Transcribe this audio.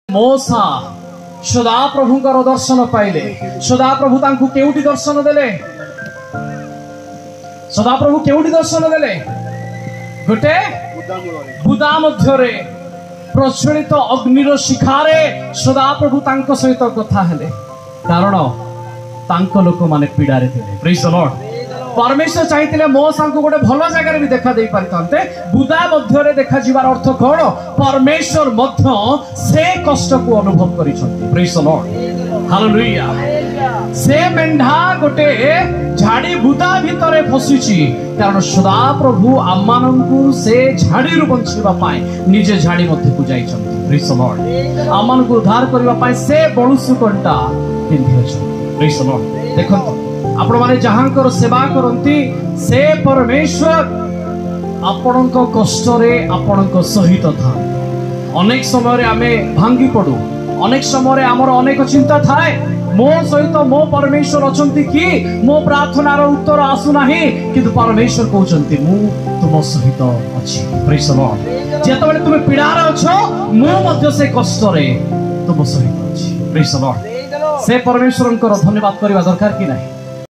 मोसा सदाप्रभुंकर दर्शन पाइले। सदाप्रभु तांकु केउटी दर्शन देले? सदाप्रभु केउटी दर्शन देले? गोटे बुदा मध्यरे प्रज्वलित अग्निर शिखारे सदाप्रभु तांको सहित कथा हेले, कारण तांको लोक माने पीड़ारे थिले। Praise the Lord. परमेश्वर चाहिए मोसा को गोटे भल जगह भी देखा दे पारिते। बुदा मध्य देखा जीवार अर्थ कौन? परमेश्वर मध्य से कष्ट को अनुभव करिसंती। Praise the Lord. हालेलुया। से मेंढा गोटे झाड़ी बुदा भितरे फसिची, कारण सदा प्रभु आमानंकु से झाड़ी रु बंचिबा पाए निजे झाड़ी मध्य को जाइछंती। Praise the Lord. आमानंकु उद्धार करबा पाए से बळुसु कंटा पिंधि अछंती। Praise the Lord. देखंतु आपण माने जहांकर सेवा करंती से परमेश्वर आपणको कष्ट रे आपणको सहित था। अनेक समय रे आमे भांगी पडू, अनेक समय रे हमर अनेक चिंता थाए, मो सहित मो परमेश्वर अछंती कि मो प्रार्थनार उत्तर आसु नाही, किंतु परमेश्वर कहउचंती मु तुम सहित अछि। Praise the Lord. जेतबेले तुमे पीड़ार अछो मु मध्य से कष्ट रे तुम सहित अछि। Praise the Lord. से परमेश्वरंकर धन्यवाद करबा दरकार कि नाही?